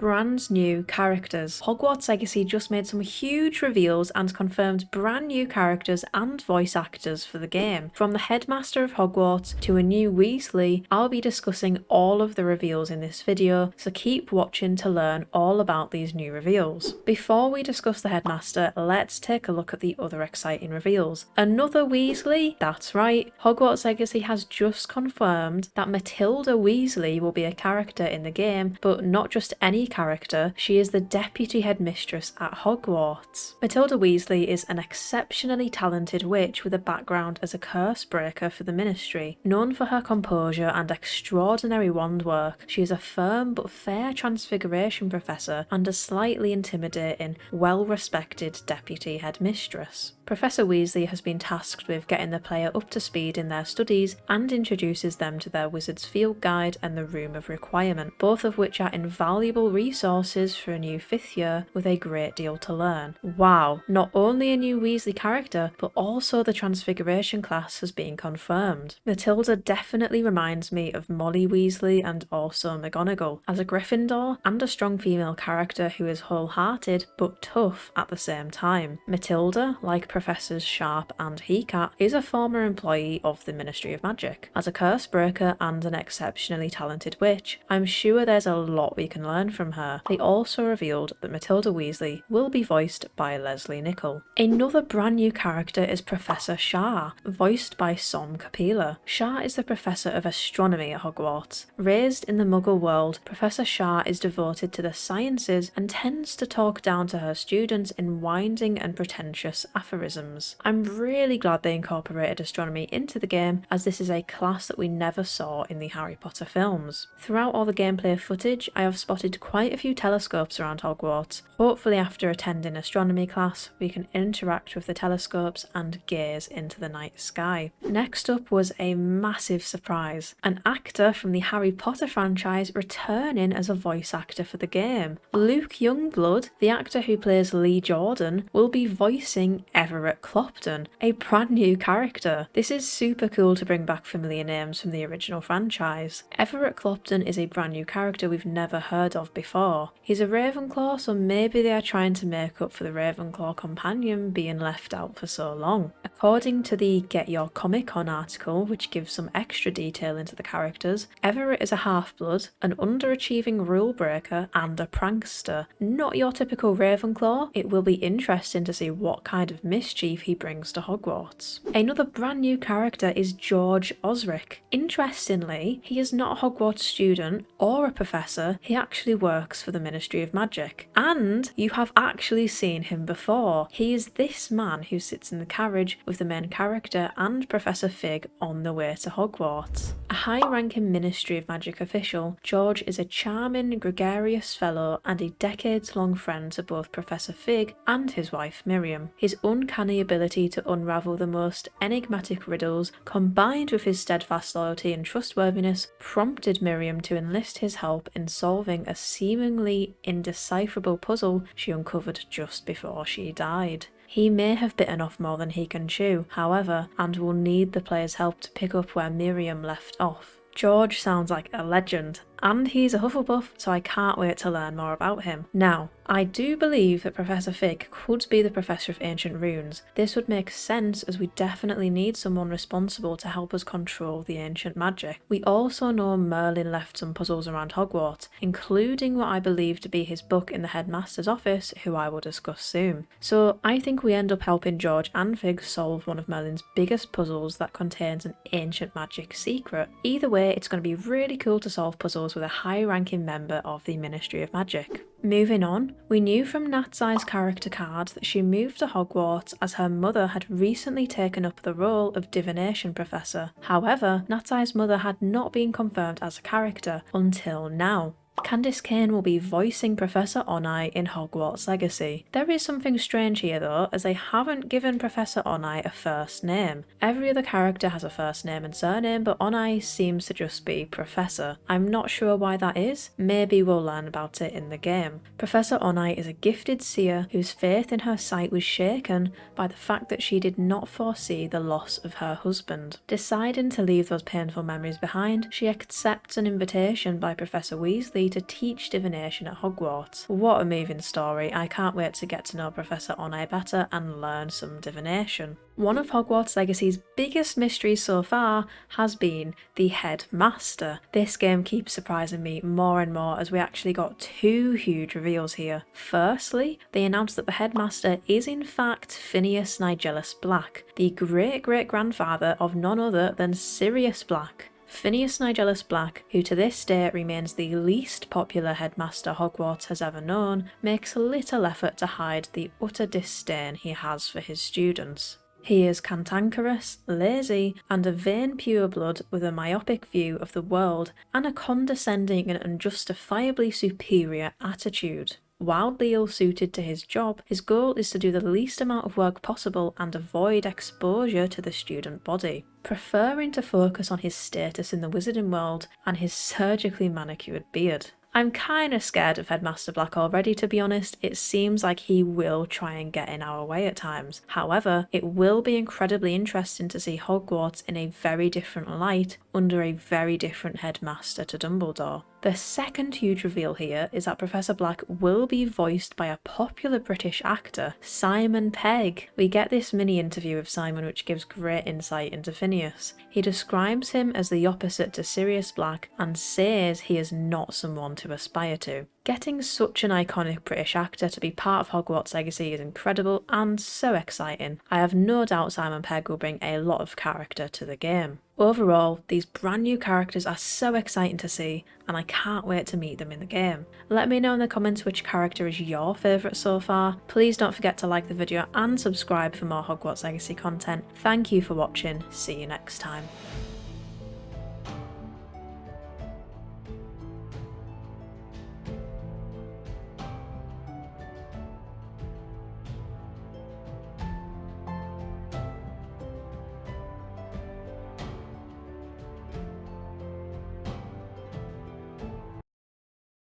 Brand new characters. Hogwarts Legacy just made some huge reveals and confirmed brand new characters and voice actors for the game. From the Headmaster of Hogwarts to a new Weasley, I'll be discussing all of the reveals in this video, so keep watching to learn all about these new reveals. Before we discuss the Headmaster, let's take a look at the other exciting reveals. Another Weasley? That's right, Hogwarts Legacy has just confirmed that Matilda Weasley will be a character in the game, but not just any character, she is the deputy headmistress at Hogwarts. Matilda Weasley is an exceptionally talented witch with a background as a curse breaker for the Ministry. Known for her composure and extraordinary wand work, she is a firm but fair transfiguration professor and a slightly intimidating, well-respected deputy headmistress. Professor Weasley has been tasked with getting the player up to speed in their studies and introduces them to their Wizard's Field Guide and the Room of Requirement, both of which are invaluable resources for a new 5th year with a great deal to learn. Wow, not only a new Weasley character, but also the Transfiguration class has been confirmed. Matilda definitely reminds me of Molly Weasley and also McGonagall, as a Gryffindor and a strong female character who is wholehearted but tough at the same time. Matilda, like Professors Sharp and Hecat, is a former employee of the Ministry of Magic. As a curse breaker and an exceptionally talented witch, I'm sure there's a lot we can learn from her. They also revealed that Matilda Weasley will be voiced by Leslie Nichol. Another brand new character is Professor Shah, voiced by Som Kapila. Shah is the Professor of Astronomy at Hogwarts. Raised in the Muggle world, Professor Shah is devoted to the sciences and tends to talk down to her students in winding and pretentious aphorisms. I'm really glad they incorporated astronomy into the game, as this is a class that we never saw in the Harry Potter films. Throughout all the gameplay footage, I have spotted quite a few telescopes around Hogwarts. Hopefully after attending astronomy class, we can interact with the telescopes and gaze into the night sky. Next up was a massive surprise. An actor from the Harry Potter franchise returning as a voice actor for the game. Luke Youngblood, the actor who plays Lee Jordan, will be voicing Everett Clopton, a brand new character. This is super cool to bring back familiar names from the original franchise. Everett Clopton is a brand new character we've never heard of before. He's a Ravenclaw, so maybe they are trying to make up for the Ravenclaw companion being left out for so long. According to the Get Your Comic Con article, which gives some extra detail into the characters, Everett is a half-blood, an underachieving rule breaker, and a prankster. Not your typical Ravenclaw. It will be interesting to see what kind of mischief he brings to Hogwarts. Another brand new character is George Osric. Interestingly, he is not a Hogwarts student or a professor, he actually works for the Ministry of Magic. And you have actually seen him before. He is this man who sits in the carriage with the main character and Professor Fig on the way to Hogwarts. A high-ranking Ministry of Magic official, George is a charming, gregarious fellow and a decades-long friend to both Professor Fig and his wife Miriam. His uncanny ability to unravel the most enigmatic riddles, combined with his steadfast loyalty and trustworthiness, prompted Miriam to enlist his help in solving a seemingly indecipherable puzzle she uncovered just before she died. He may have bitten off more than he can chew, however, and will need the player's help to pick up where Miriam left off. George sounds like a legend, and he's a Hufflepuff, so I can't wait to learn more about him. Now, I do believe that Professor Fig could be the Professor of Ancient Runes. This would make sense as we definitely need someone responsible to help us control the ancient magic. We also know Merlin left some puzzles around Hogwarts, including what I believe to be his book in the Headmaster's office, who I will discuss soon. So I think we end up helping George and Fig solve one of Merlin's biggest puzzles that contains an ancient magic secret. Either way, it's going to be really cool to solve puzzles with a high-ranking member of the Ministry of Magic. Moving on, we knew from Nat's Eye's character card that she moved to Hogwarts as her mother had recently taken up the role of divination professor. However, Nat's Eye's mother had not been confirmed as a character until now. Candice Kane will be voicing Professor Onai in Hogwarts Legacy. There is something strange here though, as they haven't given Professor Onai a first name. Every other character has a first name and surname, but Onai seems to just be Professor. I'm not sure why that is, maybe we'll learn about it in the game. Professor Onai is a gifted seer whose faith in her sight was shaken by the fact that she did not foresee the loss of her husband. Deciding to leave those painful memories behind, she accepts an invitation by Professor Weasley to teach divination at Hogwarts. What a moving story. I can't wait to get to know Professor Onai better and learn some divination. One of Hogwarts Legacy's biggest mysteries so far has been the Headmaster. This game keeps surprising me more and more as we actually got two huge reveals here. Firstly, they announced that the Headmaster is in fact Phineas Nigellus Black, the great-great-grandfather of none other than Sirius Black. Phineas Nigellus Black, who to this day remains the least popular headmaster Hogwarts has ever known, makes little effort to hide the utter disdain he has for his students. He is cantankerous, lazy, and a vain pureblood with a myopic view of the world and a condescending and unjustifiably superior attitude. Wildly ill-suited to his job, his goal is to do the least amount of work possible and avoid exposure to the student body, preferring to focus on his status in the wizarding world and his surgically manicured beard. I'm kinda scared of Headmaster Black already, to be honest. It seems like he will try and get in our way at times. However, it will be incredibly interesting to see Hogwarts in a very different light under a very different headmaster to Dumbledore. The second huge reveal here is that Professor Black will be voiced by a popular British actor, Simon Pegg. We get this mini interview of Simon which gives great insight into Phineas. He describes him as the opposite to Sirius Black and says he is not someone to aspire to. Getting such an iconic British actor to be part of Hogwarts Legacy is incredible and so exciting. I have no doubt Simon Pegg will bring a lot of character to the game. Overall, these brand new characters are so exciting to see and I can't wait to meet them in the game. Let me know in the comments which character is your favourite so far. Please don't forget to like the video and subscribe for more Hogwarts Legacy content. Thank you for watching, see you next time.